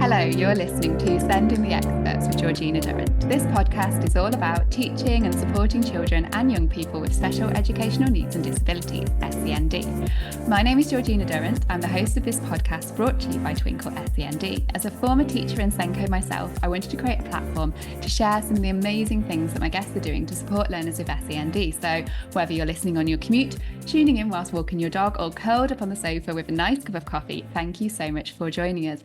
Hello, you're listening to Sending the Experts with Georgina Durrant. This podcast is all about teaching and supporting children and young people with special educational needs and disabilities, SEND. My name is Georgina Durrant. I'm the host of this podcast brought to you by Twinkle SEND. As a former teacher in Senko myself, I wanted to create a platform to share some of the amazing things that my guests are doing to support learners with SEND. So whether you're listening on your commute, tuning in whilst walking your dog, or curled up on the sofa with a nice cup of coffee, thank you so much for joining us.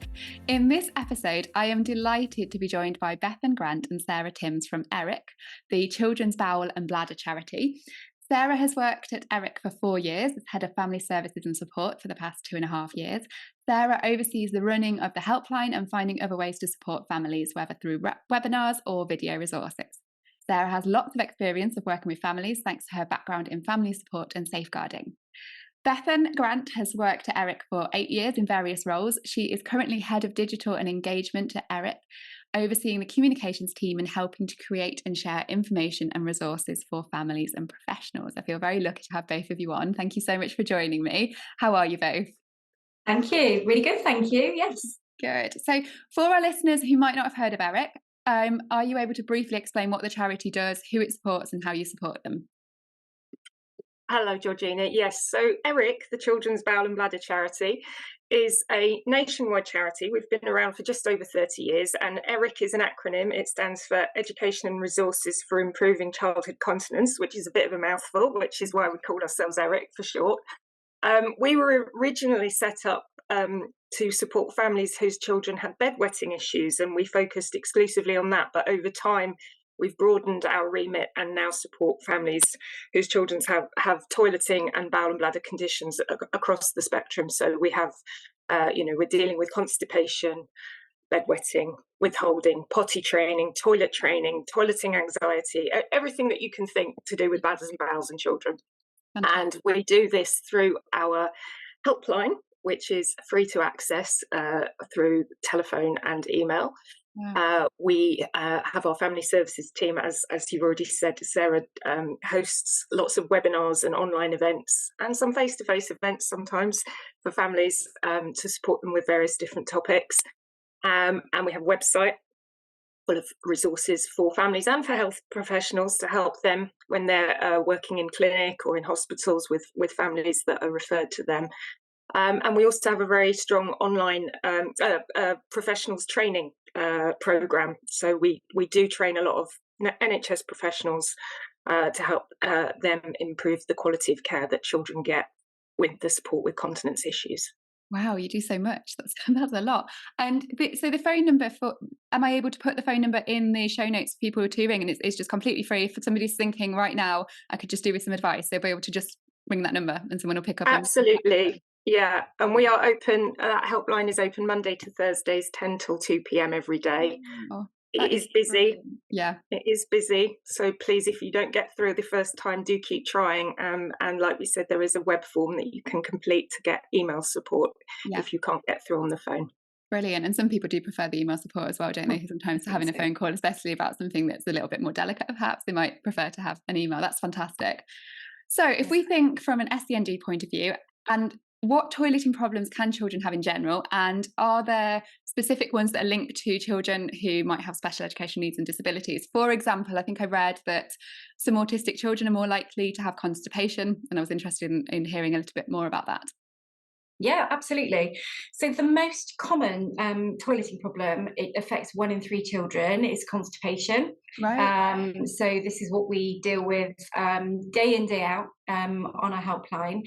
In this episode, I am delighted to be joined by Bethan Grant and Sarah Timms from ERIC, the Children's Bowel and Bladder charity. Sarah has worked at ERIC for 4 years as Head of Family Services and Support for the past 2.5 years. Sarah oversees the running of the helpline and finding other ways to support families, whether through webinars or video resources. Sarah has lots of experience of working with families thanks to her background in family support and safeguarding. Bethan Grant has worked at ERIC for 8 years in various roles. She is currently Head of Digital and Engagement at ERIC, overseeing the communications team and helping to create and share information and resources for families and professionals. I feel very lucky to have both of you on. Thank you so much for joining me. How are you both? Thank you. Really good, thank you. Yes. Good. So for our listeners who might not have heard of ERIC, are you able to briefly explain what the charity does, who it supports and how you support them? Hello, Georgina. Yes, so ERIC, the Children's Bowel and Bladder charity, is a nationwide charity. We've been around for just over 30 years, and ERIC is an acronym. It stands for Education and Resources for Improving Childhood Continence, which is a bit of a mouthful, which is why we called ourselves ERIC for short. We were originally set up to support families whose children had bedwetting issues, and we focused exclusively on that. But over time, we've broadened our remit and now support families whose children have toileting and bowel and bladder conditions across the spectrum. So we have, we're dealing with constipation, bedwetting, withholding, potty training, toileting anxiety, everything that you can think to do with bladders and bowels in children. And we do this through our helpline, which is free to access through telephone and email. Wow. We have our family services team, as you've already said. Sarah hosts lots of webinars and online events and some face-to-face events sometimes for families to support them with various different topics. And we have a website full of resources for families and for health professionals to help them when they're working in clinic or in hospitals with families that are referred to them. And we also have a very strong online professionals training program. So we do train a lot of NHS professionals to help them improve the quality of care that children get with the support with continence issues. Wow, you do so much. That's a lot. And so the phone number am I able to put the phone number in the show notes for people to ring? And it's just completely free. If somebody's thinking right now, I could just do with some advice, they'll be able to just ring that number and someone will pick up. Absolutely. Yeah, and we are open. That helpline is open Monday to Thursdays, 10 till 2 p.m. every day. Oh, it is busy. Brilliant. Yeah, it is busy. So please, if you don't get through the first time, do keep trying. And like we said, there is a web form that you can complete to get email support if you can't get through on the phone. Brilliant. And some people do prefer the email support as well, don't they? Sometimes having a phone call, especially about something that's a little bit more delicate, perhaps they might prefer to have an email. That's fantastic. So if we think from an SEND point of view, and what toileting problems can children have in general, and are there specific ones that are linked to children who might have special educational needs and disabilities? For example, I think I read that some autistic children are more likely to have constipation, and I was interested in hearing a little bit more about that. Yeah, absolutely. So the most common toileting problem, it affects 1 in 3 children, is constipation. Right. So this is what we deal with day in, day out on our helpline.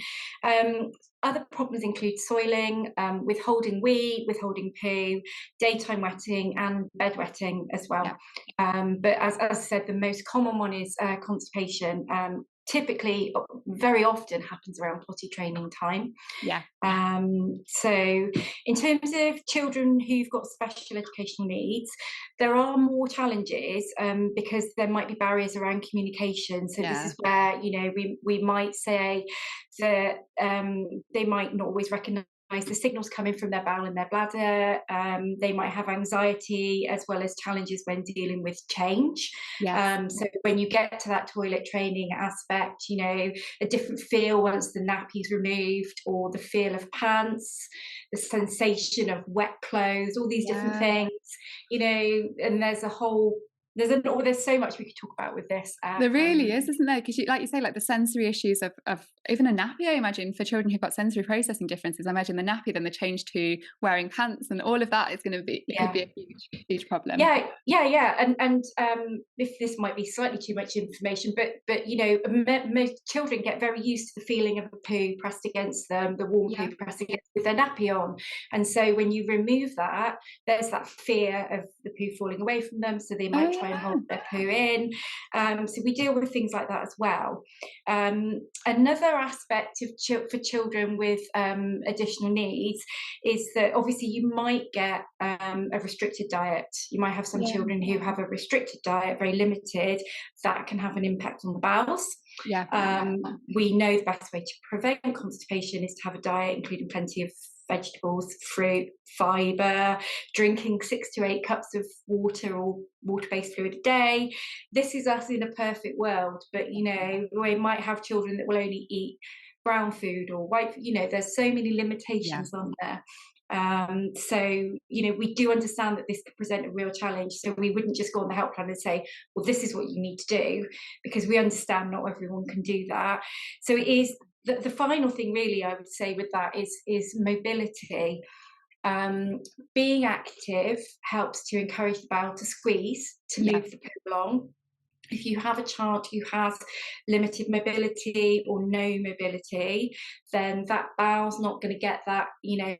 Other problems include soiling, withholding wee, withholding poo, daytime wetting and bedwetting as well. Yeah. But as I said, the most common one is constipation. Typically, very often happens around potty training time. Yeah. So in terms of children who've got special educational needs, there are more challenges because there might be barriers around communication. So this is where, we might say that they might not always recognise the signals coming from their bowel and their bladder. They might have anxiety as well as challenges when dealing with change. Yes. So when you get to that toilet training aspect, you know, a different feel once the nappy's removed, or the feel of pants, the sensation of wet clothes, all these different things, you know, and there's so much we could talk about with this. There really is, isn't there? Because like you say, like the sensory issues of even a nappy, I imagine, for children who've got sensory processing differences, I imagine the nappy, then the change to wearing pants and all of that is going to be, could be a huge problem. Yeah. And if this might be slightly too much information, but you know, most children get very used to the feeling of a poo pressed against them, the warm poo pressed against with their nappy on. And so when you remove that, there's that fear of the poo falling away from them, so they might try and hold their poo in. So we deal with things like that as well. Another aspect of for children with additional needs is that obviously you might get a restricted diet. You might have some children who have a restricted diet, very limited, that can have an impact on the bowels. We know the best way to prevent constipation is to have a diet including plenty of vegetables, fruit, fibre, drinking 6 to 8 cups of water or water-based fluid a day. This is us in a perfect world, but you know, we might have children that will only eat brown food or white, you know, there's so many limitations on there. So, you know, we do understand that this could present a real challenge. So we wouldn't just go on the helpline and say, well, this is what you need to do, because we understand not everyone can do that. So it is the final thing really I would say with that is mobility. Being active helps to encourage the bowel to squeeze, to move the poo along. If you have a child who has limited mobility or no mobility, then that bowel's not going to get that, you know,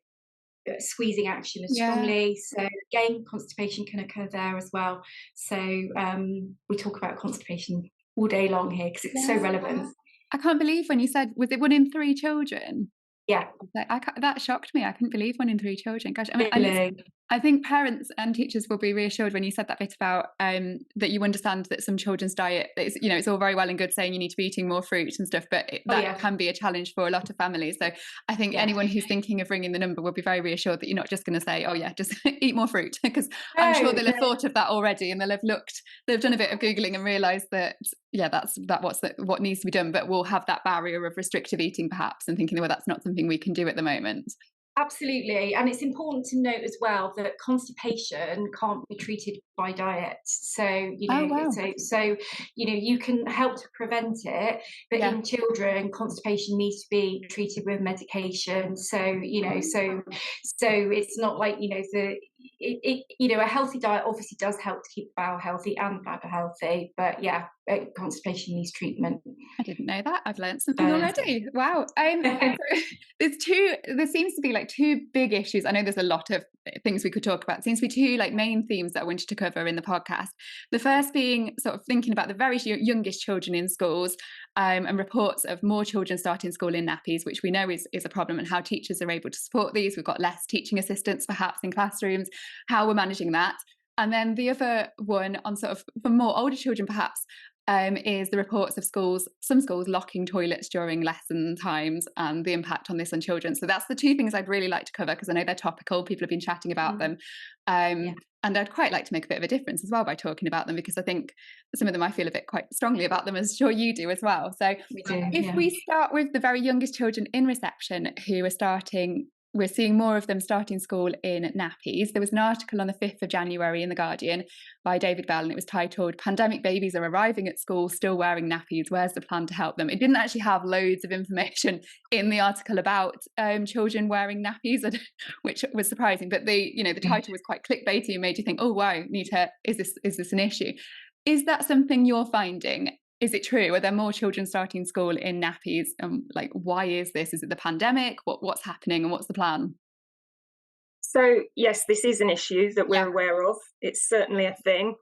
squeezing action as strongly. So again, constipation can occur there as well. So we talk about constipation all day long here because it's so relevant. I can't believe when you said, was it 1 in 3 children? Yeah. That shocked me. I couldn't believe 1 in 3 children. Gosh, I mean, really? I think parents and teachers will be reassured when you said that bit about that you understand that some children's diet, is, you know, it's all very well and good saying you need to be eating more fruit and stuff, but that can be a challenge for a lot of families. So I think anyone who's thinking of ringing the number will be very reassured that you're not just going to say, oh yeah, just eat more fruit, because I'm sure they'll have thought of that already, and they've done a bit of Googling and realised that what needs to be done, but we'll have that barrier of restrictive eating perhaps, and thinking, well, that's not something we can do at the moment. Absolutely. And it's important to note as well that constipation can't be treated by diet. So, you know, so you know, you can help to prevent it, but in children, constipation needs to be treated with medication. So, you know, so it's not like, you know, you know, a healthy diet obviously does help to keep the bowel healthy and bladder healthy, but constipation needs treatment. I didn't know that. I've learned something already. Wow. There seems to be like 2 big issues. I know there's a lot of things we could talk about. It seems to be 2 like main themes that I wanted to cover in the podcast. The first being sort of thinking about the very youngest children in schools, and reports of more children starting school in nappies, which we know is a problem, and how teachers are able to support these. We've got less teaching assistants perhaps in classrooms, how we're managing that. And then the other one on sort of for more older children perhaps, is the reports of some schools locking toilets during lesson times, and the impact on this on children. So that's the 2 things I'd really like to cover, because I know they're topical. People have been chatting about them. And I'd quite like to make a bit of a difference as well by talking about them, because I think some of them I feel a bit quite strongly about them, as sure you do as well. So if we start with the very youngest children in reception who are we're seeing more of them starting school in nappies. There was an article on the 5th of January in The Guardian by David Bell, and it was titled, "Pandemic Babies Are Arriving at School Still Wearing Nappies. Where's the plan to help them?" It didn't actually have loads of information in the article about children wearing nappies, which was surprising. But the title was quite clickbaity and made you think, oh wow, is this an issue? Is that something you're finding? Is it true? Are there more children starting school in nappies? Like, why is this? Is it the pandemic? What's happening, and what's the plan? So yes, this is an issue that we're aware of. It's certainly a thing,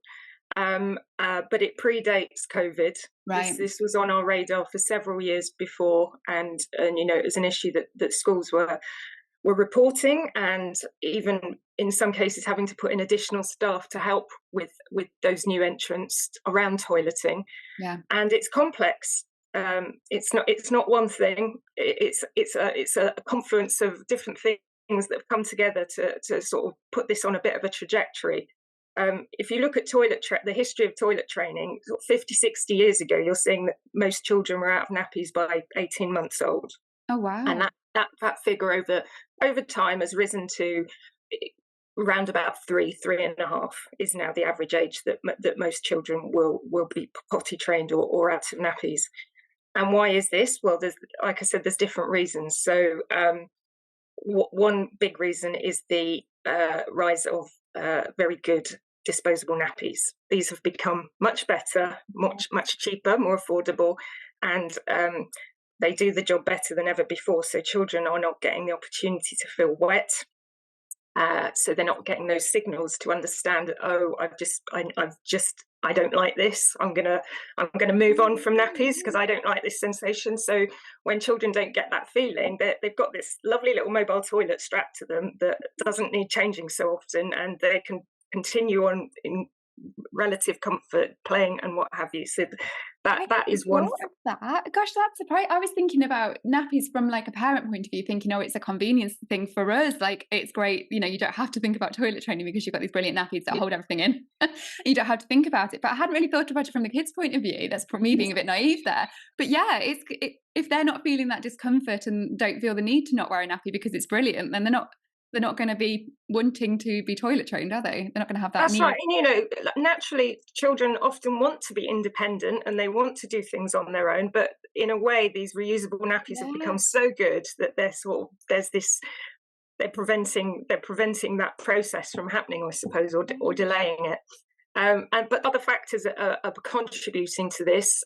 but it predates COVID. Right. This was on our radar for several years before, and you know, it was an issue that schools were reporting, and even in some cases having to put in additional staff to help with those new entrants around toileting. And it's complex. It's not one thing. It's a confluence of different things that have come together to sort of put this on a bit of a trajectory. If you look at the history of toilet training, sort of 50, 60 years ago, you're seeing that most children were out of nappies by 18 months old. Oh, wow. And that figure over time has risen to around about 3.5 is now the average age that most children will be potty trained or out of nappies. And why is this? Well, like I said, there's different reasons. So one big reason is the rise of very good disposable nappies. These have become much better, much cheaper, more affordable, and they do the job better than ever before. So children are not getting the opportunity to feel wet. So they're not getting those signals to understand, oh, I don't like this. I'm gonna move on from nappies because I don't like this sensation. So when children don't get that feeling, they've got this lovely little mobile toilet strapped to them that doesn't need changing so often, and they can continue on in relative comfort, playing and what have you. So that is one. Gosh, that's surprising. I was thinking about nappies from like a parent point of view, thinking, oh, it's a convenience thing for us. Like, it's great, you know, you don't have to think about toilet training because you've got these brilliant nappies that hold everything in. You don't have to think about it. But I hadn't really thought about it from the kids' point of view. That's me being a bit naive there. But yeah, if they're not feeling that discomfort and don't feel the need to not wear a nappy because it's brilliant, then they're not going to be wanting to be toilet trained, are they? They're not going to have that That's need. right. And, you know, naturally, children often want to be independent and they want to do things on their own. But in a way, these reusable nappies have become so good that they're preventing that process from happening, I suppose, or delaying it. But other factors are contributing to this.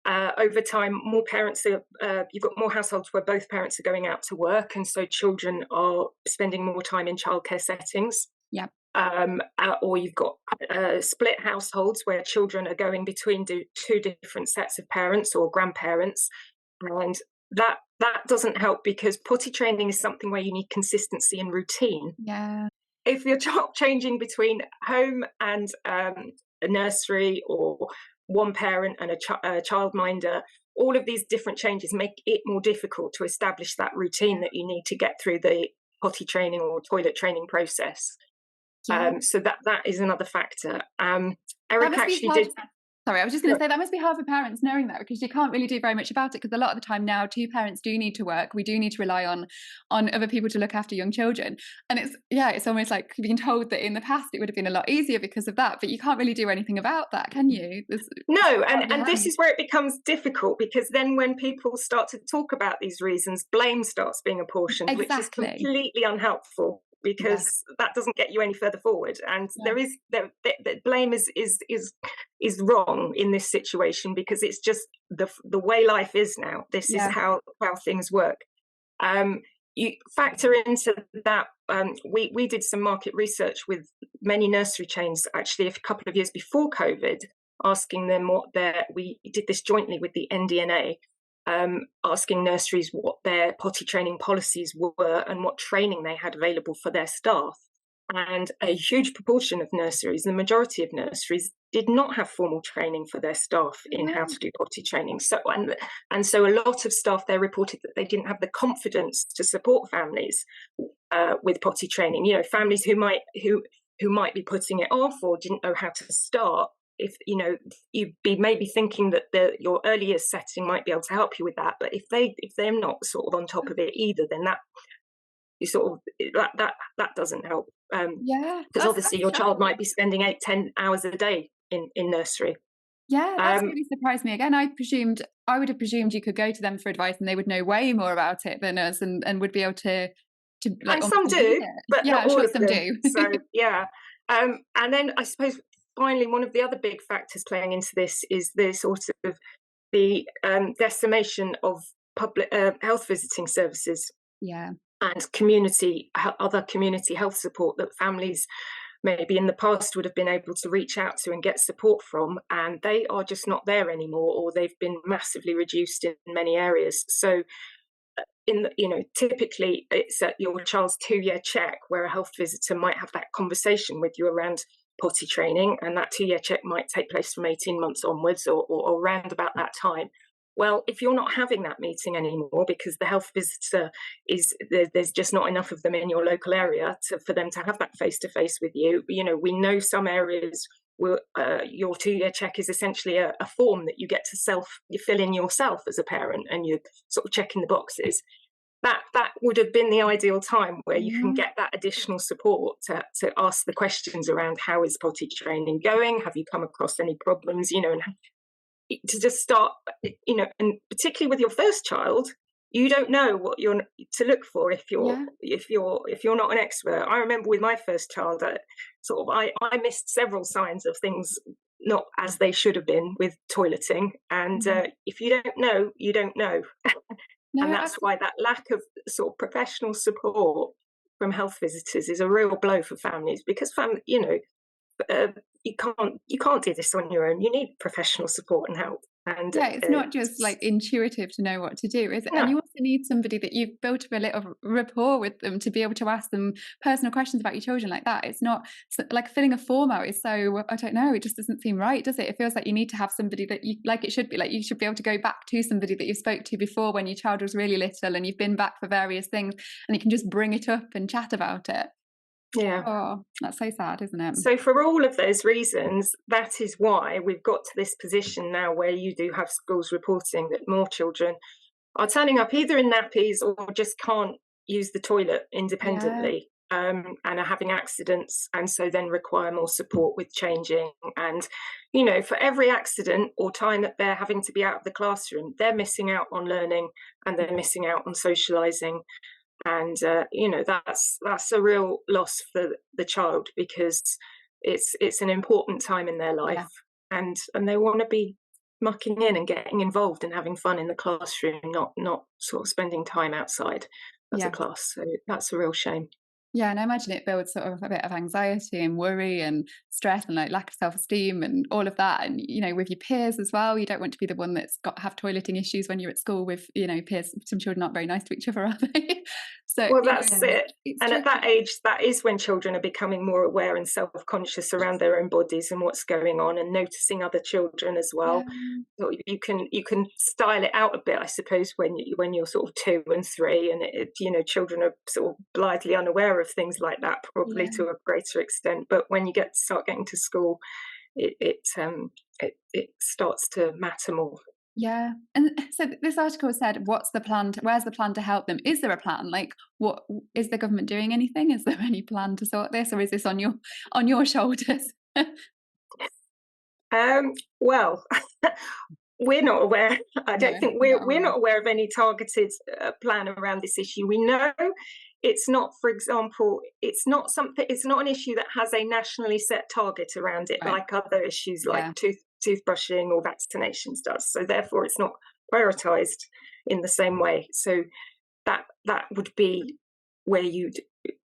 Over time, more parents you've got more households where both parents are going out to work, and so children are spending more time in childcare settings. Yeah. Or you've got split households where children are going between two different sets of parents or grandparents, and that doesn't help because potty training is something where you need consistency and routine. Yeah. If you're changing between home and a nursery, or one parent and a childminder, all of these different changes make it more difficult to establish that routine that you need to get through the potty training or toilet training process. Yeah. So that is another factor. Eric actually did. Sorry, I was just going to say that must be hard for parents knowing that, because you can't really do very much about it, because a lot of the time now two parents do need to work. We do need to rely on other people to look after young children. And it's almost like being told that in the past it would have been a lot easier because of that, but you can't really do anything about that, can you? No, and this is where it becomes difficult, because then when people start to talk about these reasons, blame starts being apportioned, which is completely unhelpful, because that doesn't get you any further forward. And the blame is wrong in this situation, because it's just the way life is now. This is how things work. You factor into that. We did some market research with many nursery chains actually a couple of years before COVID, asking them we did this jointly with the NDNA, asking nurseries what their potty training policies were and what training they had available for their staff. And a huge proportion of nurseries, the majority of nurseries, did not have formal training for their staff in how to do potty training. So a lot of staff there reported that they didn't have the confidence to support families with potty training. You know, families who might be putting it off or didn't know how to start. If you know, you'd be maybe thinking that your earlier setting might be able to help you with that. But if they're not sort of on top of it either, then that doesn't help. Because obviously your child might be spending 8-10 hours a day in nursery. Yeah, that's really surprised me. Again, I would have presumed you could go to them for advice and they would know way more about it than us, and would be able to like, and some do, but not all of them do. So and then I suppose finally one of the other big factors playing into this is the sort of the decimation of public health visiting services. And other community health support that families maybe in the past would have been able to reach out to and get support from, and they are just not there anymore, or they've been massively reduced in many areas. So typically it's at your child's 2-year check where a health visitor might have that conversation with you around potty training, and that 2-year check might take place from 18 months onwards, or around about that time. Well, if you're not having that meeting anymore because the health visitor there's just not enough of them in your local area for them to have that face-to-face with you. We know some areas where your 2-year check is essentially a form that you get to you fill in yourself as a parent, and you're sort of checking the boxes. That would have been the ideal time where you can get that additional support to ask the questions around how is potty training going? Have you come across any problems? And to just start, and particularly with your first child, you don't know what you're to look for if you're not an expert. I remember with my first child, I missed several signs of things not as they should have been with toileting, and if you don't know, you don't know. No, and that's why that lack of sort of professional support from health visitors is a real blow for families, because you can't do this on your own. You need professional support and help. And it's not just like intuitive to know what to do, is it? No. And you also need somebody that you've built a little rapport with them to be able to ask them personal questions about your children like that. It's not like filling a form out is so, I don't know, it just doesn't seem right, does it? It feels like you need to have somebody that you, like it should be, like you should be able to go back to somebody that you spoke to before when your child was really little and you've been back for various things, and you can just bring it up and chat about it. Yeah. Oh, that's so sad, isn't it? So for all of those reasons, that is why we've got to this position now where you do have schools reporting that more children are turning up either in nappies or just can't use the toilet independently, and are having accidents, and so then require more support with changing. And, for every accident or time that they're having to be out of the classroom, they're missing out on learning and they're missing out on socialising. And that's a real loss for the child, because it's an important time in their life, and they want to be mucking in and getting involved and having fun in the classroom, not sort of spending time outside as a class. So that's a real shame. Yeah, and I imagine it builds sort of a bit of anxiety and worry and stress and like lack of self-esteem and all of that. And, with your peers as well, you don't want to be the one that's have toileting issues when you're at school with, peers. Some children aren't very nice to each other, are they? So, well, that's it. And at that age, that is when children are becoming more aware and self-conscious around their own bodies and what's going on, and noticing other children as well. So you can style it out a bit, I suppose, when you're sort of 2 and 3, and children are sort of blithely unaware of things like that, probably to a greater extent. But when you start getting to school, it starts to matter more. Yeah. And so this article said, where's the plan to help them? Is there a plan? Like, what is the government doing anything? Is there any plan to sort this, or is this on your shoulders? Well, we're not aware. I don't think we're not aware of any targeted plan around this issue. We know it's not, for example, it's not an issue that has a nationally set target around it, like other issues like toothbrushing or vaccinations does. So therefore it's not prioritized in the same way. So that would be where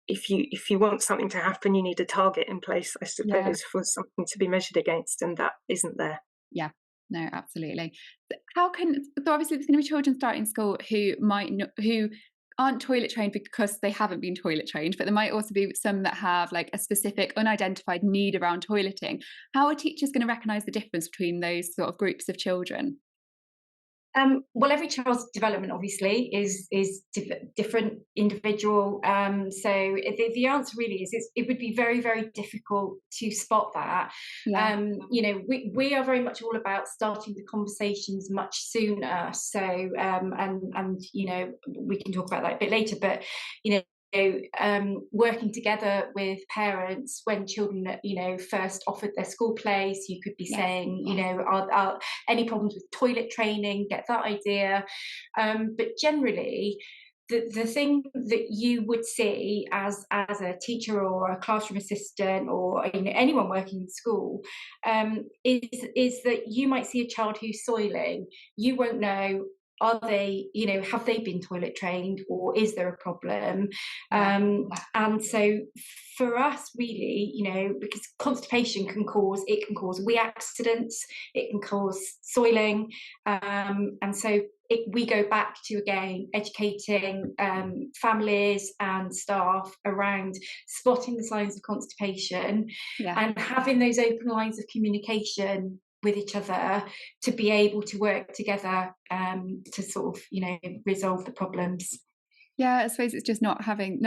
if you want something to happen, you need a target in place, I suppose, for something to be measured against, and that isn't there. Yeah. No, absolutely. So obviously there's going to be children starting school who aren't toilet trained because they haven't been toilet trained, but there might also be some that have like a specific unidentified need around toileting. How are teachers going to recognise the difference between those sort of groups of children? Well, every child's development obviously is different, individual. So the answer really is it would be very, very difficult to spot that. We are very much all about starting the conversations much sooner. So and we can talk about that a bit later, but working together with parents when children first offered their school place, you could be saying are any problems with toilet training, get that idea, but generally the thing that you would see as a teacher or a classroom assistant or anyone working in school is that you might see a child who's soiling. You won't know, are they, have they been toilet trained, or is there a problem? And so for us, really, because constipation can cause wee accidents, it can cause soiling, and so we go back to, again, educating families and staff around spotting the signs of constipation and having those open lines of communication with each other to be able to work together to sort of, resolve the problems. Yeah, I suppose it's just not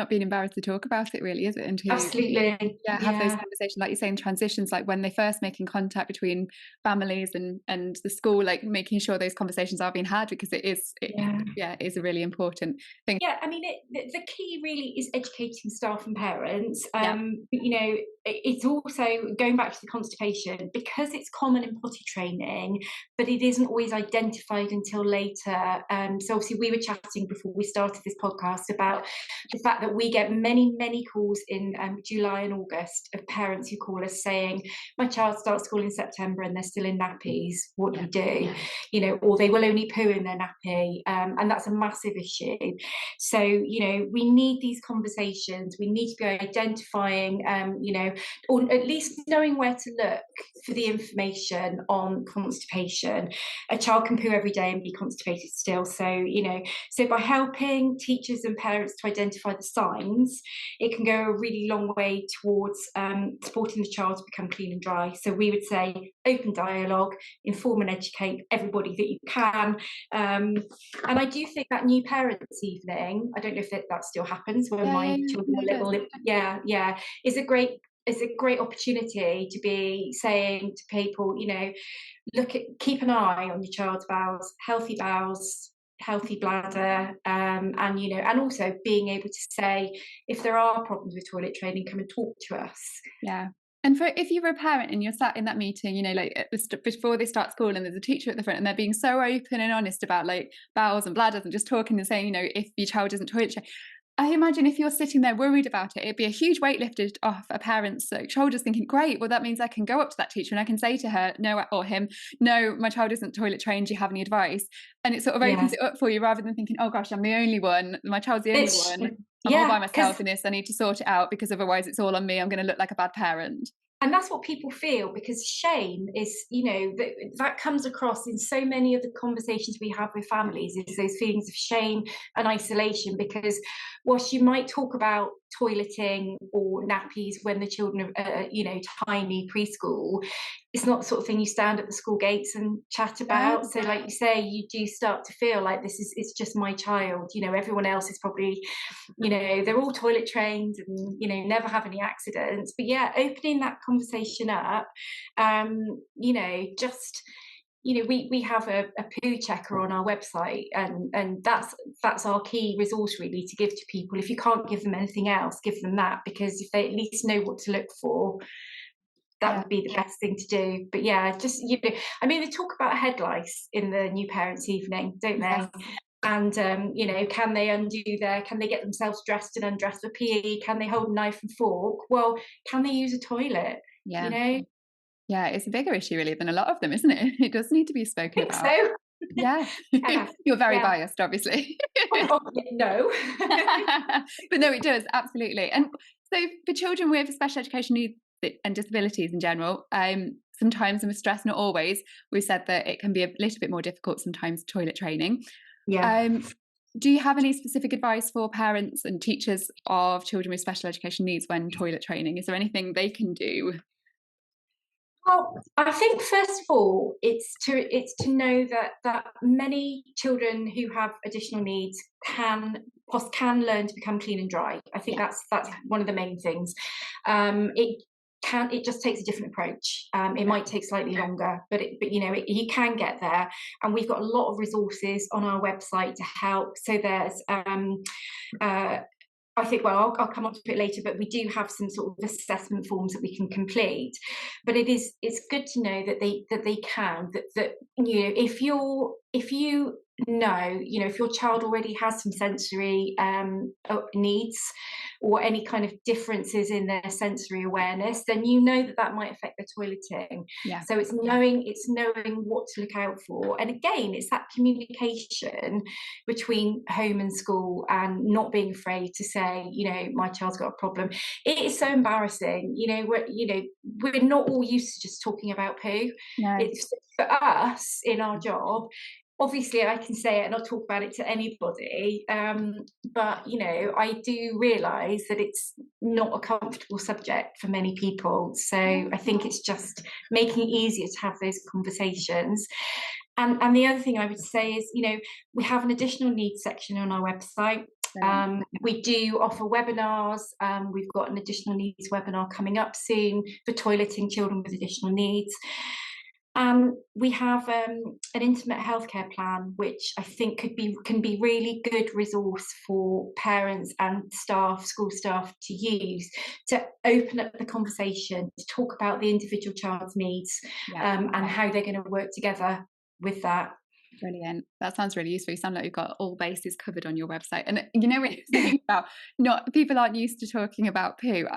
being embarrassed to talk about it, really, is it? And to Absolutely. have those conversations, like you say, in transitions, like when they first making contact between families and the school, like making sure those conversations are being had, because it is a really important thing. Yeah, I mean, the key really is educating staff and parents. It's also going back to the constipation, because it's common in potty training, but it isn't always identified until later. So obviously we were chatting before we started this podcast about the fact that we get many calls in July and August of parents who call us saying, my child starts school in September and they're still in nappies, what do we do? Or they will only poo in their nappy, and that's a massive issue. So, we need these conversations. We need to be identifying, or at least knowing where to look for the information on constipation. A child can poo every day and be constipated still. So, so by helping teachers and parents to identify the signs, it can go a really long way towards supporting the child to become clean and dry. So we would say open dialogue, inform and educate everybody that you can. And I do think that new parents' evening, I don't know if that still happens when my children were little. Is a great opportunity to be saying to people, keep an eye on your child's bowels, healthy bladder, and also being able to say, if there are problems with toilet training, come and talk to us. And if you're a parent and you're sat in that meeting, before they start school, and there's a teacher at the front and they're being so open and honest about like bowels and bladders and just talking and saying, if your child isn't toilet trained, I imagine if you're sitting there worried about it, it'd be a huge weight lifted off a parent's shoulders, thinking, great, well, that means I can go up to that teacher and I can say to her, or him, no, my child isn't toilet trained, do you have any advice? And it sort of opens it up for you, rather than thinking, oh gosh, I'm the only one, my child's the only one, I'm all by myself in this, I need to sort it out, because otherwise it's all on me, I'm going to look like a bad parent. And that's what people feel, because shame is, that comes across in so many of the conversations we have with families, is those feelings of shame and isolation. Because whilst you might talk about toileting or nappies when the children are, tiny, preschool, it's not the sort of thing you stand at the school gates and chat about. So like you say, you do start to feel like it's just my child, everyone else is probably, they're all toilet trained and, never have any accidents. But opening that conversation up, we have a poo checker on our website, and that's our key resource really to give to people. If you can't give them anything else, give them that, because if they at least know what to look for, that would be the best thing to do. But they talk about head lice in the new parents' evening, don't they? And can they get themselves dressed and undressed for PE? Can they hold a knife and fork? Well, can they use a toilet? Yeah, it's a bigger issue really than a lot of them, isn't it? It does need to be spoken about. So. Yeah. You're very biased, obviously. No. But no, it does, absolutely. And so for children with special education needs and disabilities in general, sometimes, and with stress, not always, we've said that it can be a little bit more difficult sometimes, toilet training. Do you have any specific advice for parents and teachers of children with special education needs when toilet training? Is there anything they can do? Well, I think first of all, it's to know that many children who have additional needs can learn to become clean and dry. I think that's one of the main things. It just takes a different approach. It might take slightly longer, but you can get there. And we've got a lot of resources on our website to help. So there's I think, well, I'll come on to it later, but we do have some sort of assessment forms that we can complete. But it's good to know that they can, if your child already has some sensory needs or any kind of differences in their sensory awareness, then that might affect their toileting. So it's knowing what to look out for. And again, it's that communication between home and school, and not being afraid to say, my child's got a problem. It is so embarrassing. We're not all used to just talking about poo. It's for us in our job. obviously I can say it and I'll talk about it to anybody, but I do realise that it's not a comfortable subject for many people. So I think it's just making it easier to have those conversations. And the other thing I would say is, we have an additional needs section on our website. We do offer webinars. We've got an additional needs webinar coming up soon for toileting children with additional needs. We have an intimate healthcare plan, which I think can be really good resource for parents and staff, school staff, to use to open up the conversation, to talk about the individual child's needs, and how they're going to work together with that. Brilliant. That sounds really useful. You sound like you've got all bases covered on your website. And when you're saying about people aren't used to talking about poo,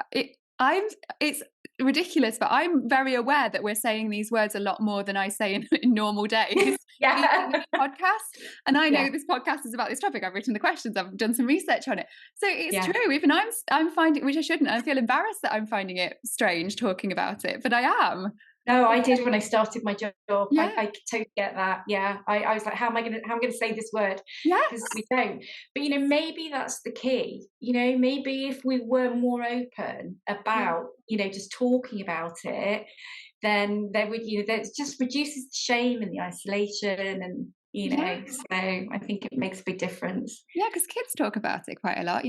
it's ridiculous, but I'm very aware that we're saying these words a lot more than I say in normal days. Yeah. Podcast, and I know this podcast is about this topic. I've written the questions, I've done some research on it, so it's true. Even I'm finding, which I shouldn't, I feel embarrassed that I'm finding it strange talking about it, but I am. No, I did when I started my job. I totally get that. Yeah, I was like, how am I going to say this word? Because we don't. But maybe that's the key. Maybe if we were more open about just talking about it, then there would that just reduces the shame and the isolation, and so I think it makes a big difference. Because kids talk about it quite a lot.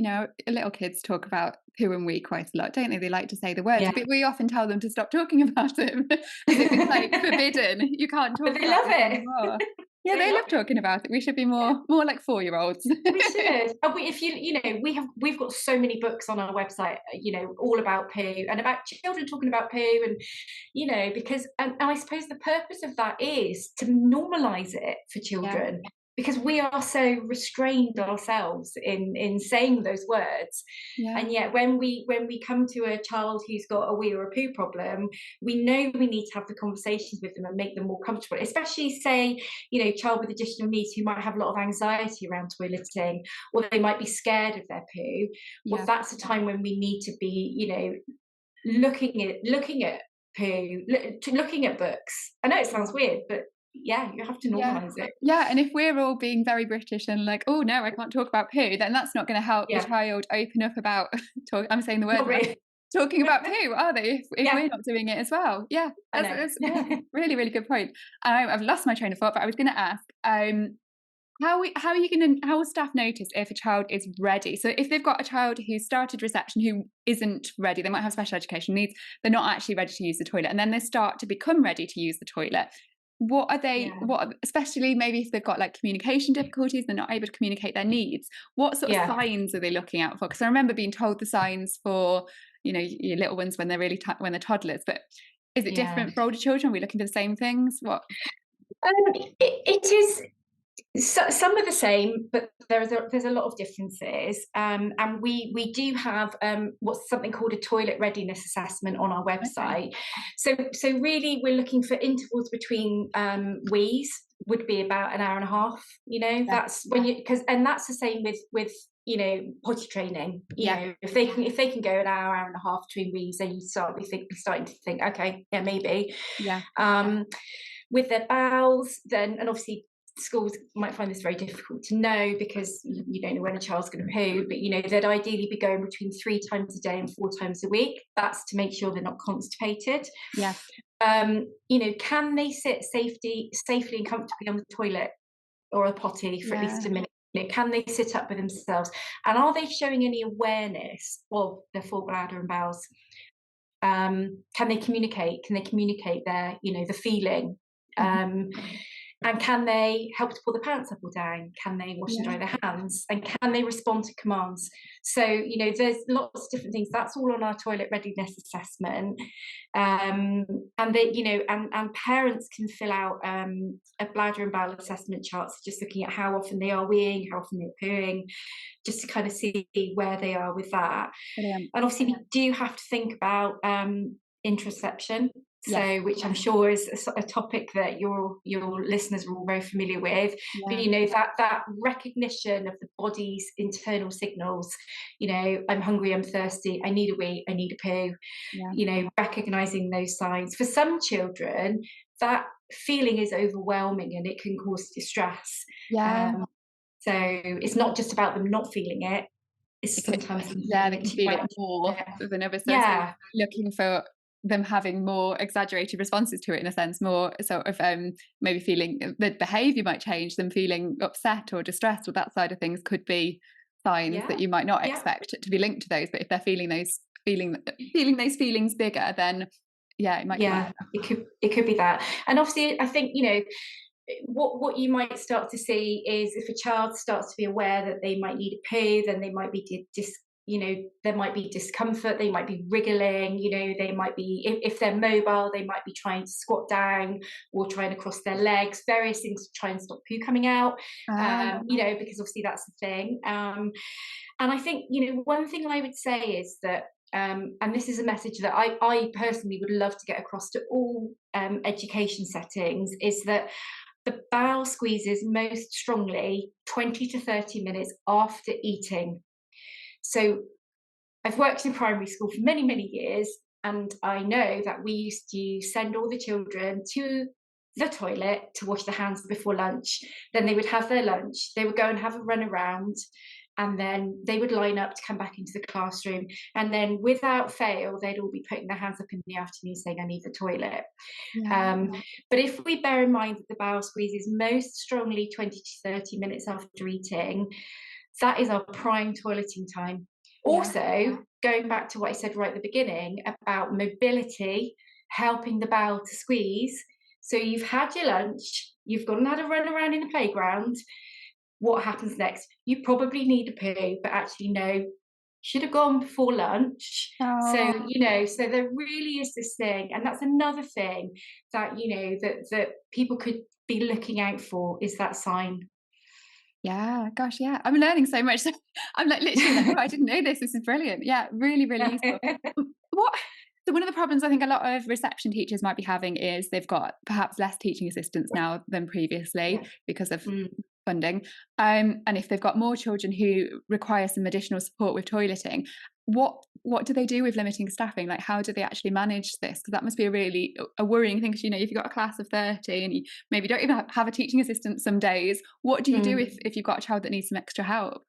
Little kids talk about poo and wee quite a lot, don't they? They like to say the words, but we often tell them to stop talking about it as if it's like forbidden. You can't talk but they about love it anymore. Yeah, they love talking about it. We should be more like 4-year-olds. We should. We've got so many books on our website, all about poo and about children talking about poo, and because and I suppose the purpose of that is to normalise it for children. Because we are so restrained ourselves in saying those words, and yet when we come to a child who's got a wee or a poo problem, we know we need to have the conversations with them and make them more comfortable. Especially, say, child with additional needs who might have a lot of anxiety around toileting, or they might be scared of their poo. Well, that's a time when we need to be, looking at poo, looking at books. I know it sounds weird, but you have to normalise it. And if we're all being very British and like, oh no, I can't talk about poo, then that's not going to help the child open up about I'm saying the word really. Talking about poo, are they, if we're not doing it as well? That's really, really good point. I've lost my train of thought, but I was going to ask, how will staff notice if a child is ready? So if they've got a child who started reception who isn't ready, they might have special education needs, they're not actually ready to use the toilet, and then they start to become ready to use the toilet. What are they, especially maybe if they've got like communication difficulties, they're not able to communicate their needs, what sort of signs are they looking out for? Because I remember being told the signs for, your little ones when they're when they're toddlers, but is it different for older children? Are we looking for the same things? What? It is. Some are the same, but there's a lot of differences, and we do have what's something called a toilet readiness assessment on our website. So really we're looking for intervals between wees would be about an hour and a half. That's when and that's the same with potty training. If they can go an hour and a half between wees, then you starting to think, okay, maybe. With their bowels, then, and obviously schools might find this very difficult to know because you don't know when a child's going to poo, but they'd ideally be going between 3 times a day and 4 times a week. That's to make sure they're not constipated. Can they sit safely and comfortably on the toilet or a potty for at least a minute? Can they sit up with themselves, and are they showing any awareness of their full bladder and bowels? Can they communicate their the feeling? And can they help to pull the pants up or down? Can they wash and dry their hands? And can they respond to commands? So, there's lots of different things. That's all on our toilet readiness assessment. And they, and parents can fill out a bladder and bowel assessment chart, so just looking at how often they are weeing, how often they're pooing, just to kind of see where they are with that. And obviously we do have to think about interoception. So, which I'm sure is a topic that your listeners are all very familiar with. But that recognition of the body's internal signals. I'm hungry, I'm thirsty, I need a wee, I need a poo. Recognizing those signs. For some children, that feeling is overwhelming and it can cause distress. Yeah. So it's not just about them not feeling it. It's sometimes them they feeling can too feel it much. more than others. So Yeah. looking for them having more exaggerated responses to it, in a sense, more sort of maybe feeling the behaviour might change, them feeling upset or distressed, or that side of things could be signs that you might not expect to be linked to those. But if they're feeling those feelings bigger, then it might come out. It could be that. And obviously I think, you know, what you might start to see is if a child starts to be aware that they might need a poo, then they might be there might be discomfort, they might be wriggling, you know, they might be, if they're mobile, they might be trying to squat down or trying to cross their legs, various things to try and stop poo coming out, you know, because obviously that's the thing. And I think, you know, one thing I would say is that, and this is a message that I personally would love to get across to all education settings, is that the bowel squeezes most strongly 20 to 30 minutes after eating. So I've worked in primary school for many, many years, and I know that we used to send all the children to the toilet to wash their hands before lunch. Then they would have their lunch, they would go and have a run around, and then they would line up to come back into the classroom. And then without fail, they'd all be putting their hands up in the afternoon saying, I need the toilet. But if we bear in mind that the bowel squeeze is most strongly 20 to 30 minutes after eating, that is our prime toileting time. Also, going back to what I said right at the beginning about mobility, helping the bowel to squeeze. So you've had your lunch, you've gone and had a run around in the playground. What happens next? You probably need a poo, but actually no, should have gone before lunch. So, you know, so there really is this thing, and that's another thing that, you know, that people could be looking out for, is that sign. Gosh, I'm learning so much. So I'm like literally like, oh, I didn't know this. This is brilliant. Really, really useful. So one of the problems I think a lot of reception teachers might be having is they've got perhaps less teaching assistants now than previously because of funding. And if they've got more children who require some additional support with toileting, what do they do with limiting staffing? Like, how do they actually manage this? Because that must be a worrying thing, because, you know, if you've got a class of 30 and you maybe don't even have a teaching assistant some days, what do you do if you've got a child that needs some extra help?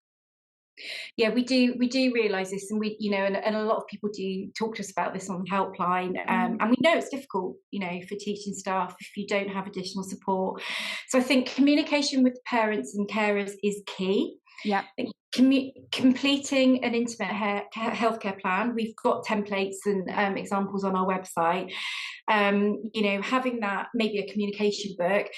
We do realise this, and we, you know, and a lot of people do talk to us about this on the helpline, and we know it's difficult, you know, for teaching staff if you don't have additional support. So I think communication with parents and carers is key. Completing an intimate healthcare plan. We've got templates and examples on our website. You know, having that, maybe a communication book.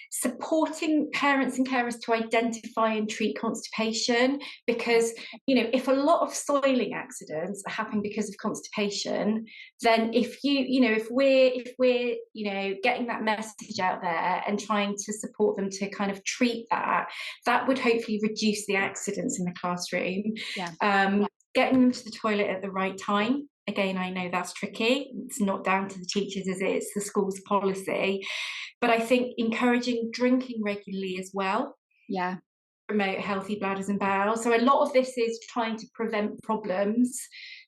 Supporting parents and carers to identify and treat constipation, because, you know, if a lot of soiling accidents are happening because of constipation, then if we're you know, getting that message out there and trying to support them to kind of treat that would hopefully reduce the accidents in the classroom. Getting them to the toilet at the right time. Again, I know that's tricky. It's not down to the teachers, is it? It's the school's policy. But I think encouraging drinking regularly as well. Promote healthy bladders and bowels. So a lot of this is trying to prevent problems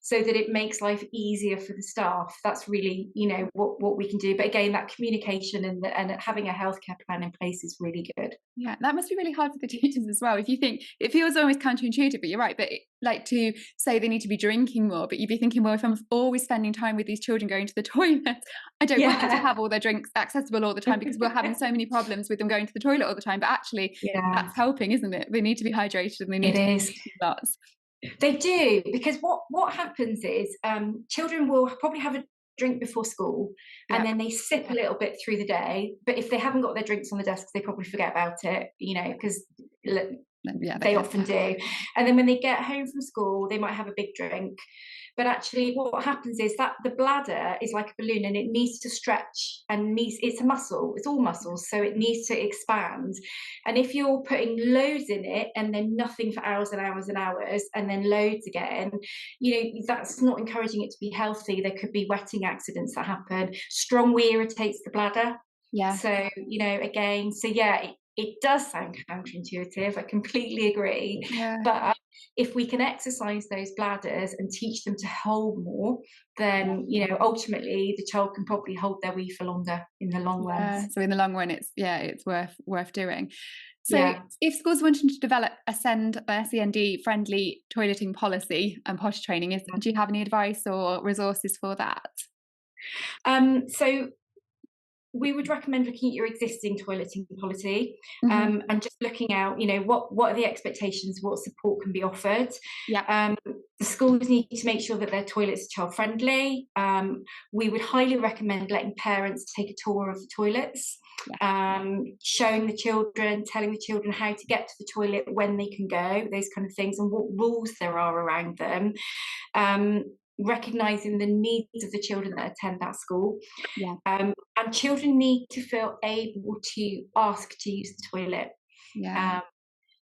so that it makes life easier for the staff. That's really, you know, what we can do. But again, that communication and having a healthcare plan in place is really good. That must be really hard for the teachers as well. If you think, it feels almost counterintuitive, but you're right. But like, to say they need to be drinking more, but you'd be thinking, well, if I'm always spending time with these children going to the toilet, I don't want them to have all their drinks accessible all the time, because we're having so many problems with them going to the toilet all the time. But actually, that's helping, isn't it? They need to be hydrated and they need to be lots. They do, because what happens is children will probably have a drink before school, and then they sip a little bit through the day. But if they haven't got their drinks on the desks, they probably forget about it, you know, because they often do. And then when they get home from school, they might have a big drink. But actually what happens is that the bladder is like a balloon, and it needs to stretch, and it's a muscle, it's all muscles, so it needs to expand. And if you're putting loads in it and then nothing for hours and hours and hours and then loads again, you know, that's not encouraging it to be healthy. There could be wetting accidents that happen. Strong wee irritates the bladder. So, you know, again, so it does sound counterintuitive. I completely agree. But if we can exercise those bladders and teach them to hold more, then ultimately the child can probably hold their wee for longer in the long run. So in the long run, it's worth doing. So Yeah. if schools wanted to develop a SEND friendly toileting policy and potty training, do you have any advice or resources for that? So we would recommend looking at your existing toileting policy, Mm-hmm. and just looking out, what are the expectations, what support can be offered. Yeah. The schools need to make sure that their toilets are child friendly. We would highly recommend letting parents take a tour of the toilets, showing the children, telling the children how to get to the toilet, when they can go, those kind of things, and what rules there are around them. Recognising the needs of the children that attend that school. And children need to feel able to ask to use the toilet.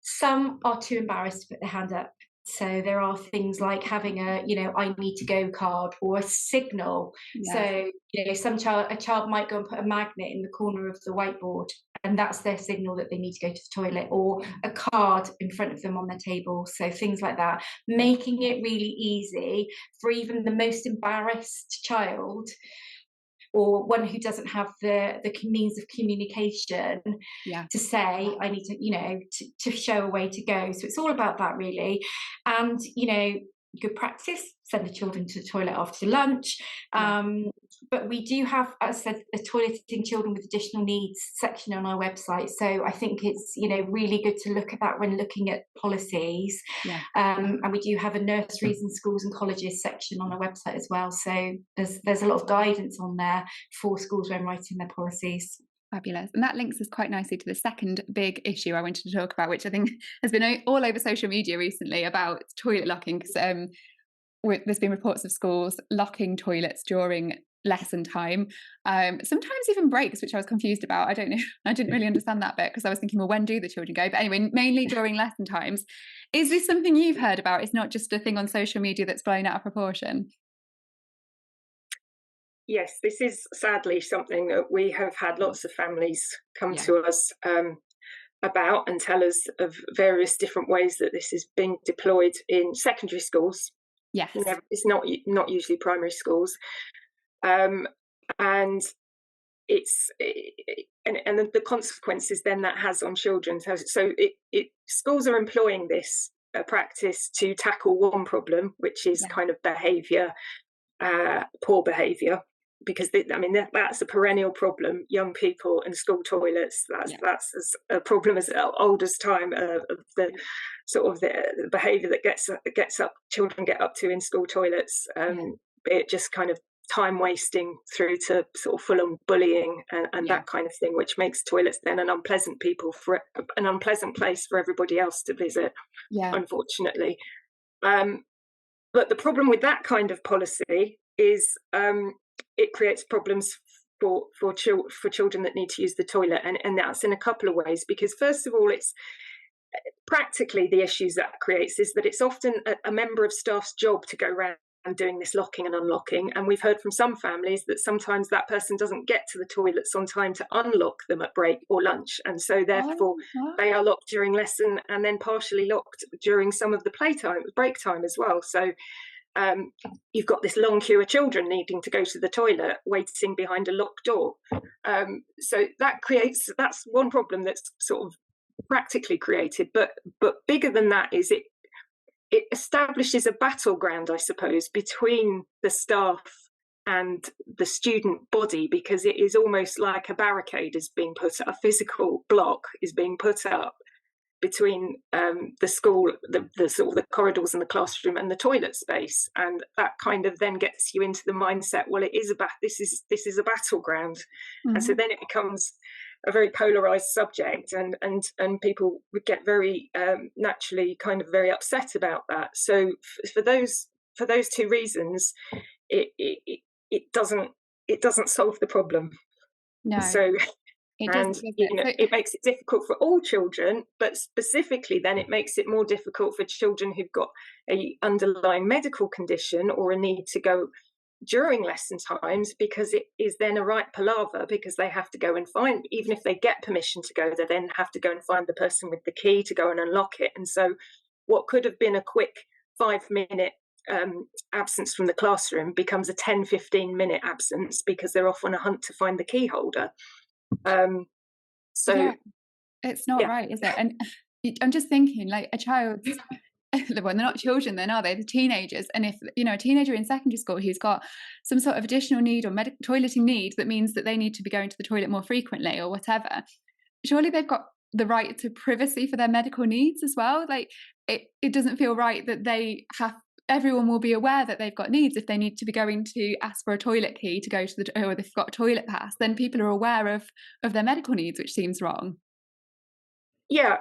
Some are too embarrassed to put their hand up. So there are things like having a, I need to go card, or a signal. So, a child might go and put a magnet in the corner of the whiteboard, and that's their signal that they need to go to the toilet, or a card in front of them on their table. So things like that, making it really easy for even the most embarrassed child, or one who doesn't have the means of communication, to say, I need to, to show a way to go. So it's all about that, really. And, good practice, send the children to the toilet after lunch. But we do have, as I said, a toileting children with additional needs section on our website. So I think it's, really good to look at that when looking at policies. And we do have a nurseries and schools and colleges section on our website as well. So there's a lot of guidance on there for schools when writing their policies. Fabulous. And that links us quite nicely to the second big issue I wanted to talk about, which I think has been all over social media recently, about toilet locking. Because there's been reports of schools locking toilets during lesson time, sometimes even breaks, which I was confused about. I don't know. I didn't really understand that bit, because I was thinking, well, when do the children go? But anyway, mainly during lesson times. Is this something you've heard about? It's not just a thing on social media that's blown out of proportion? Yes, this is sadly something that we have had lots of families come to us about, and tell us of various different ways that this is being deployed in secondary schools. It's not usually primary schools, and it's and the consequences then that has on children. So schools are employing this practice to tackle one problem, which is kind of behaviour, poor behaviour. Because that's a perennial problem. Young people and school toilets, that's as a problem as old as time, of the sort of the behaviour that children get up to in school toilets. It just kind of time wasting through to sort of full on bullying and that kind of thing, which makes toilets then an unpleasant place for everybody else to visit. Unfortunately, but the problem with that kind of policy is it creates problems for children that need to use the toilet, and that's in a couple of ways. Because first of all, it's practically the issues that creates is that it's often a member of staff's job to go around doing this locking and unlocking, and we've heard from some families that sometimes that person doesn't get to the toilets on time to unlock them at break or lunch, and so therefore they are locked during lesson and then partially locked during some of the break time as well. So you've got this long queue of children needing to go to the toilet, waiting behind a locked door. So that's one problem that's sort of practically created. But bigger than that is it establishes a battleground, I suppose, between the staff and the student body, because it is almost like a barricade is being put up, a physical block is being put up between the school, the sort of the corridors and the classroom and the toilet space, and that kind of then gets you into the mindset. Well, this is a battleground, and so then it becomes a very polarized subject, and people would get very naturally kind of very upset about that. So for those two reasons, it doesn't solve the problem. No. So. It makes it difficult for all children, but specifically then it makes it more difficult for children who've got a underlying medical condition or a need to go during lesson times, because it is then a right palaver, because they have to go and find, even if they get permission to go, they then have to go and find the person with the key to go and unlock it. And so what could have been a quick 5-minute absence from the classroom becomes a 10-15-minute absence because they're off on a hunt to find the key holder. So yeah, it's not yeah. right, is it? And I'm just thinking, like, a child, well, they're not children then, are they? They're teenagers. And if, you know, a teenager in secondary school who's got some sort of additional need or toileting need that means that they need to be going to the toilet more frequently or whatever, surely they've got the right to privacy for their medical needs as well. Like, it doesn't feel right that everyone will be aware that they've got needs. If they need to be going to ask for a toilet key to go to or they've got a toilet pass, then people are aware of their medical needs, which seems wrong. Yeah,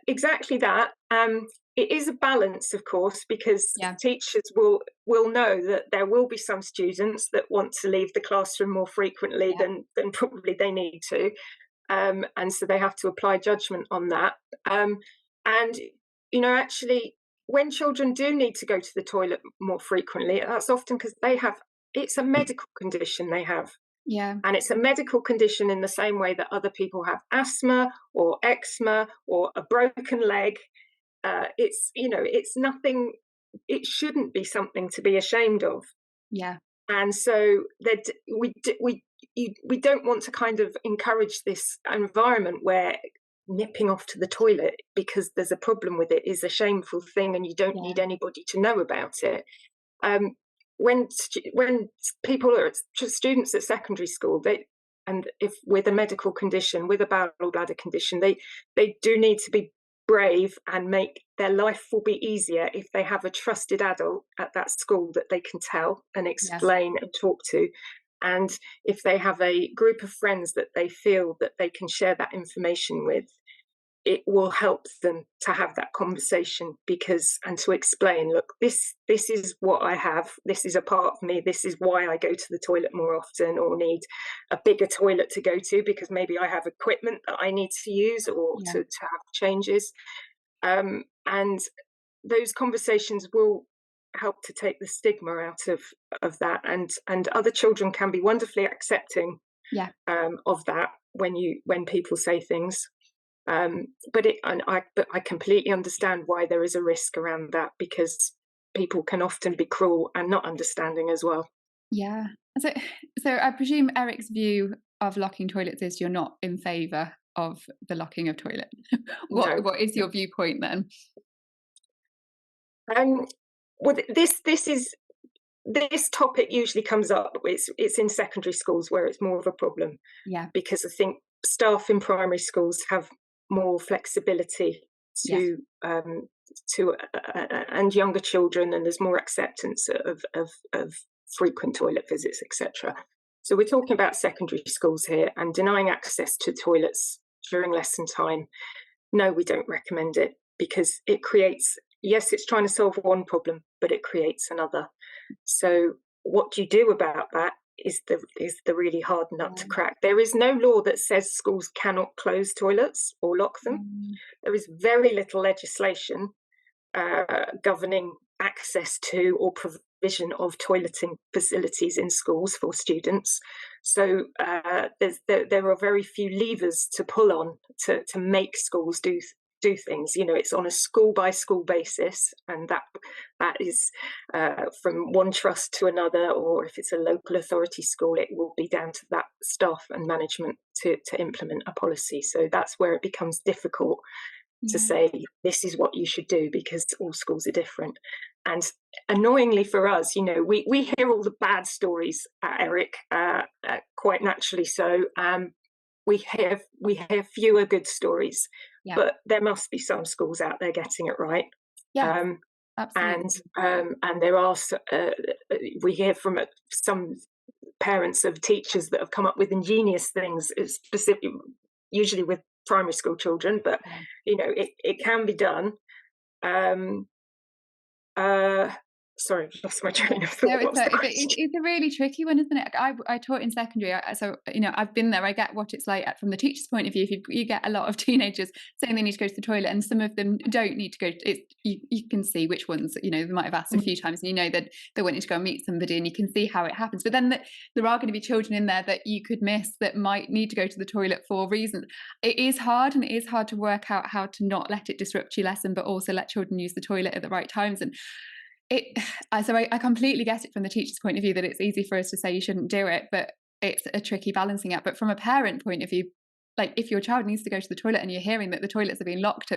exactly that. It is a balance, of course, because teachers will know that there will be some students that want to leave the classroom more frequently than probably they need to, and so they have to apply judgment on that. And you know, actually, when children do need to go to the toilet more frequently, that's often because it's a medical condition they have. Yeah. And it's a medical condition in the same way that other people have asthma or eczema or a broken leg. It's, you know, it's nothing, it shouldn't be something to be ashamed of. Yeah. And so that we don't want to kind of encourage this environment where nipping off to the toilet because there's a problem with it is a shameful thing and you don't need anybody to know about it. When people are students at secondary school, and if with a medical condition, with a bowel or bladder condition, they do need to be brave and make their life will be easier if they have a trusted adult at that school that they can tell and explain and talk to. And if they have a group of friends that they feel that they can share that information with, it will help them to have that conversation and to explain, look, this is what I have, this is a part of me, this is why I go to the toilet more often or need a bigger toilet to go to because maybe I have equipment that I need to use or to have changes. And those conversations will help to take the stigma out of that, and other children can be wonderfully accepting of that when people say things. But I completely understand why there is a risk around that because people can often be cruel and not understanding as well. Yeah. So I presume Eric's view of locking toilets is you're not in favour of the locking of toilet. What is your viewpoint then? Well, this topic usually comes up. It's in secondary schools where it's more of a problem. Yeah. Because I think staff in primary schools have more flexibility to and younger children, and there's more acceptance of frequent toilet visits, etc. So we're talking about secondary schools here, and denying access to toilets during lesson time. No, we don't recommend it because it creates. Yes, it's trying to solve one problem, but it creates another. So what do you do about that is the really hard nut to crack. There is no law that says schools cannot close toilets or lock them. There is very little legislation governing access to or provision of toileting facilities in schools for students. So there are very few levers to pull on to make schools do things. You know, it's on a school by school basis, and that is from one trust to another, or if it's a local authority school, it will be down to that staff and management to implement a policy. So that's where it becomes difficult to say this is what you should do because all schools are different. And annoyingly for us, you know, we hear all the bad stories, Eric, quite naturally so. We hear fewer good stories. But there must be some schools out there getting it right. Absolutely. And there are we hear from some parents of teachers that have come up with ingenious things, specific, usually with primary school children. But you know, it can be done. sorry, I've lost my train of thought. No, What's the question? it's a really tricky one, isn't it? I taught in secondary, so I've been there. I get what it's like from the teacher's point of view. If you get a lot of teenagers saying they need to go to the toilet, and some of them don't need to go. You can see which ones they might have asked a few times, and that they're wanting to go and meet somebody, and you can see how it happens. But then there are going to be children in there that you could miss that might need to go to the toilet for reasons. It is hard, and it is hard to work out how to not let it disrupt your lesson, but also let children use the toilet at the right times. And I completely get it from the teacher's point of view that it's easy for us to say you shouldn't do it, but it's a tricky balancing act. But from a parent point of view, like if your child needs to go to the toilet and you're hearing that the toilets are being locked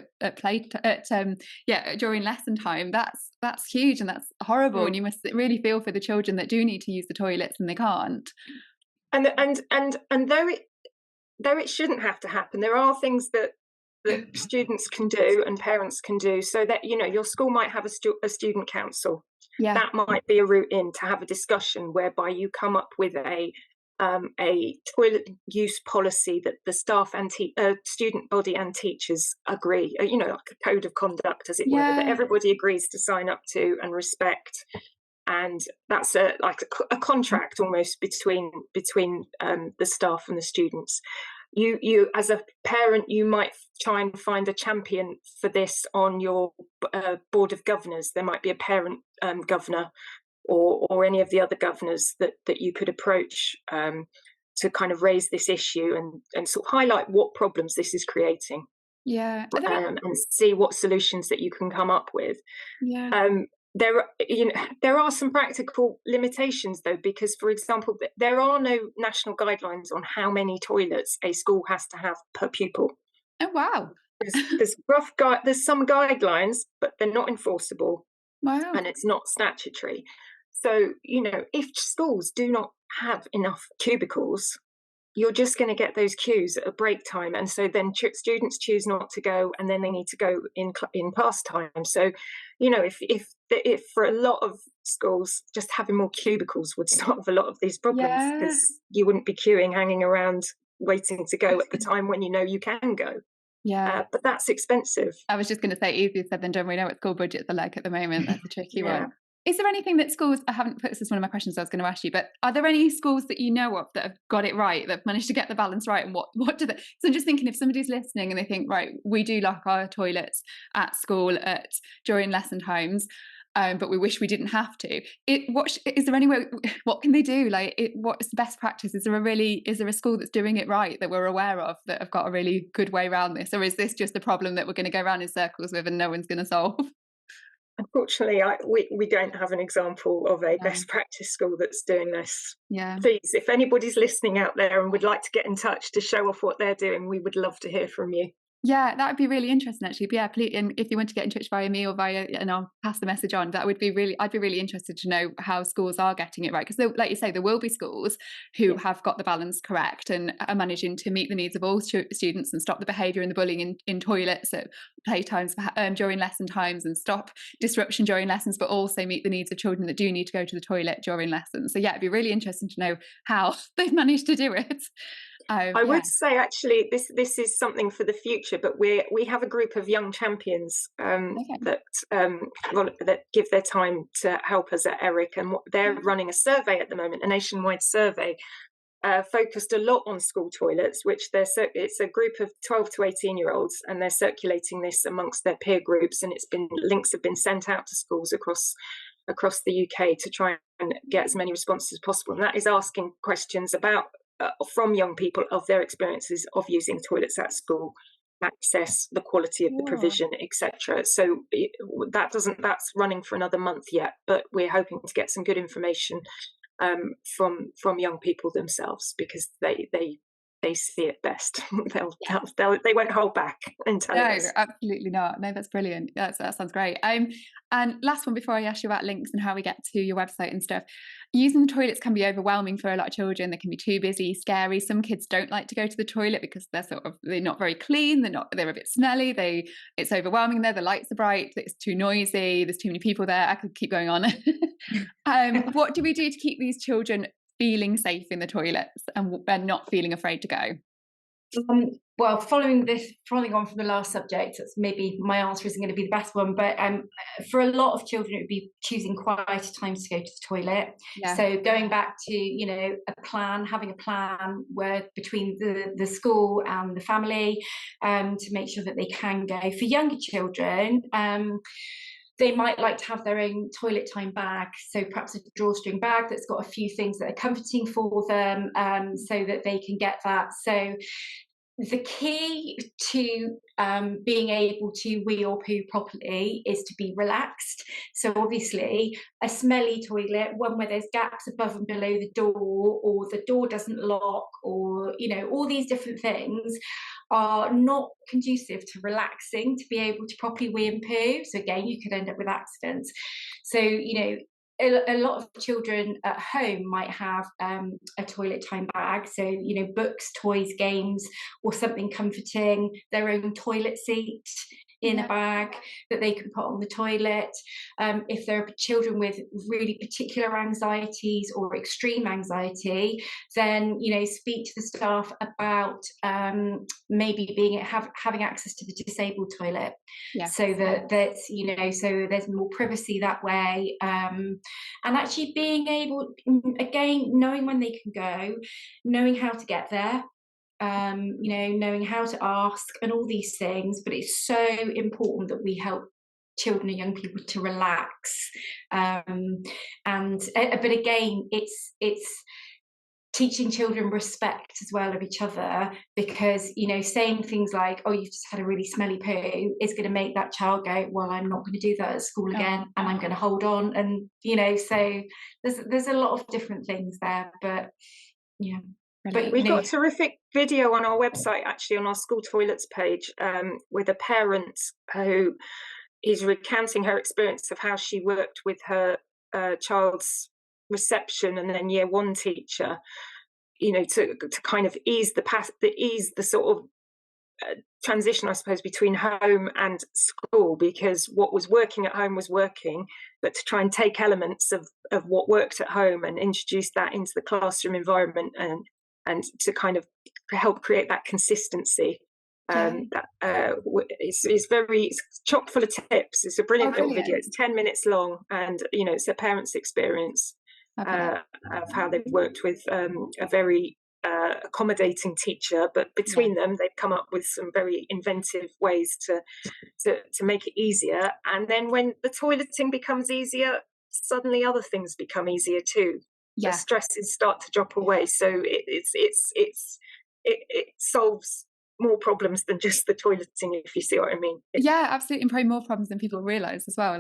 during lesson time, that's huge and that's horrible. And you must really feel for the children that do need to use the toilets and they can't. And though it shouldn't have to happen, there are things that students can do and parents can do, so that your school might have a student council. That might be a route in to have a discussion whereby you come up with a toilet use policy that the staff and student body and teachers agree, like a code of conduct, as it were, that everybody agrees to sign up to and respect. And that's a contract almost between the staff and the students. You as a parent, you might try and find a champion for this on your board of governors. There might be a parent governor or any of the other governors that you could approach to kind of raise this issue and sort of highlight what problems this is creating. And see what solutions that you can come up with. There are some practical limitations, though, because, for example, there are no national guidelines on how many toilets a school has to have per pupil. Oh, wow. There's some guidelines, but they're not enforceable. Wow. And it's not statutory. So, if schools do not have enough cubicles, you're just going to get those queues at a break time. And so then students choose not to go, and then they need to go in class time. So, if for a lot of schools, just having more cubicles would solve a lot of these problems, because you wouldn't be queuing, hanging around, waiting to go at the time when you can go. But that's expensive. I was just going to say, easier said than done. We know what school budgets are like at the moment. That's a tricky one. Is there anything that schools, I haven't put this as one of my questions I was going to ask you, but are there any schools that you know of that have got it right, that have managed to get the balance right? And what do they, so I'm just thinking, if somebody's listening and they think, right, we do lock our toilets at school during lesson times, but we wish we didn't have to. Is there any way, what can they do? What's the best practice? Is there a school that's doing it right that we're aware of, that have got a really good way around this? Or is this just a problem that we're going to go around in circles with and no one's going to solve? Unfortunately, we don't have an example of a best practice school that's doing this. Please, if anybody's listening out there and would like to get in touch to show off what they're doing, we would love to hear from you. Yeah, that would be really interesting, actually. But please, and if you want to get in touch via me or and I'll pass the message on, I'd be really interested to know how schools are getting it right. Because like you say, there will be schools who have got the balance correct and are managing to meet the needs of all students and stop the behaviour and the bullying in toilets at playtimes during lesson times, and stop disruption during lessons, but also meet the needs of children that do need to go to the toilet during lessons. So it'd be really interesting to know how they've managed to do it. I would say, actually, this is something for the future, but we have a group of young champions that give their time to help us at ERIC, and they're running a survey at the moment, a nationwide survey focused a lot on school toilets, which it's a group of 12 to 18-year-olds, and they're circulating this amongst their peer groups, and links have been sent out to schools across the UK to try and get as many responses as possible. And that is asking questions about from young people of their experiences of using toilets at school, access, the quality of the provision, etc. So that's running for another month yet, but we're hoping to get some good information from young people themselves, because they see it best. They won't hold back and tell us. No, absolutely not. No, that's brilliant. That sounds great. And last one before I ask you about links and how we get to your website and stuff. Using the toilets can be overwhelming for a lot of children. They can be too busy, scary. Some kids don't like to go to the toilet because they're not very clean. They're a bit smelly. It's overwhelming there. The lights are bright. It's too noisy. There's too many people there. I could keep going on. What do we do to keep these children feeling safe in the toilets and not feeling afraid to go? Well, following on from the last subject, that's maybe my answer isn't going to be the best one, but for a lot of children, it would be choosing quieter times to go to the toilet. Yeah. So going back to, having a plan where between the school and the family to make sure that they can go. For younger children, they might like to have their own toilet time bag, so perhaps a drawstring bag that's got a few things that are comforting for them, so that they can get that. So the key to being able to wee or poo properly is to be relaxed. So obviously a smelly toilet, one where there's gaps above and below the door, or the door doesn't lock, or all these different things are not conducive to relaxing, to be able to properly wee and poo. So again, you could end up with accidents. So a lot of children at home might have a toilet time bag, so books, toys, games, or something comforting, their own toilet seat in a bag that they can put on the toilet. If there are children with really particular anxieties or extreme anxiety, then speak to the staff about maybe having access to the disabled toilet, so that so there's more privacy that way, and actually being able, again, knowing when they can go, knowing how to get there, knowing how to ask and all these things. But it's so important that we help children and young people to relax, but again, it's teaching children respect as well of each other, because saying things like, oh, you've just had a really smelly poo, is going to make that child go, well, I'm not going to do that at school again, and I'm going to hold on, and so there's a lot of different things there. But yeah. But we've got a terrific video on our website, actually, on our school toilets page, with a parent who is recounting her experience of how she worked with her child's reception and then year one teacher, to kind of ease the sort of transition, I suppose, between home and school, because what was working at home was working, but to try and take elements of what worked at home and introduce that into the classroom environment, and to kind of help create that consistency. It's chock full of tips. It's a brilliant little video. It's 10 minutes long, and it's a parent's experience of how they've worked with a very accommodating teacher, but between them they've come up with some very inventive ways to make it easier. And then when the toileting becomes easier, suddenly other things become easier too. The stresses start to drop away, so it solves more problems than just the toileting, if you see what I mean. Absolutely, and probably more problems than people realise as well.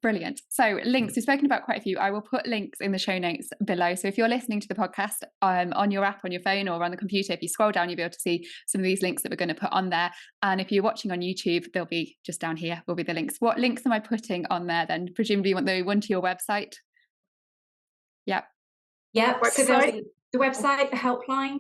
Brilliant. So links, we've spoken about quite a few. I will put links in the show notes below. So if you're listening to the podcast on your app, on your phone, or on the computer, if you scroll down, you'll be able to see some of these links that we're going to put on there. And if you're watching on YouTube, they'll be just down here, will be the links. What links am I putting on there then? Presumably you want the one to your website? So there's the website, the helpline.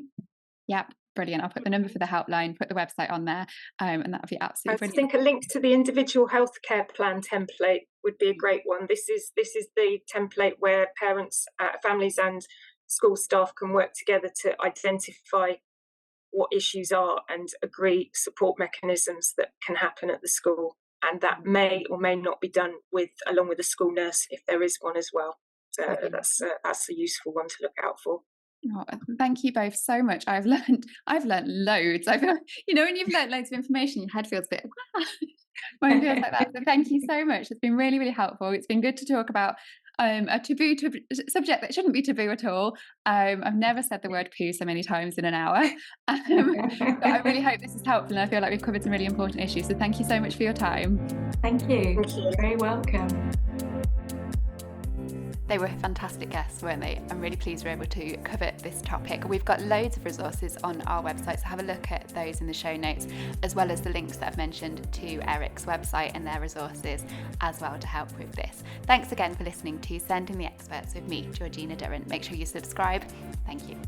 Brilliant. I'll put the number for the helpline, put the website on there, and that would be absolutely brilliant. I think a link to the individual healthcare plan template would be a great one. This is the template where parents, families and school staff can work together to identify what issues are and agree support mechanisms that can happen at the school, and that may or may not be done along with a school nurse if there is one as well. So that's a useful one to look out for. Oh, thank you both so much. I've learned loads. I feel, when you've learned loads of information, your head feels a bit mine feels like that. So thank you so much. It's been really, really helpful. It's been good to talk about a taboo subject that shouldn't be taboo at all. I've never said the word poo so many times in an hour. But I really hope this is helpful, and I feel like we've covered some really important issues. So thank you so much for your time. Thank you. You're very welcome. They were fantastic guests, weren't they? I'm really pleased we're able to cover this topic. We've got loads of resources on our website, so have a look at those in the show notes, as well as the links that I've mentioned to Eric's website and their resources as well to help with this. Thanks again for listening to Sending the Experts with me, Georgina Durrant. Make sure you subscribe. Thank you.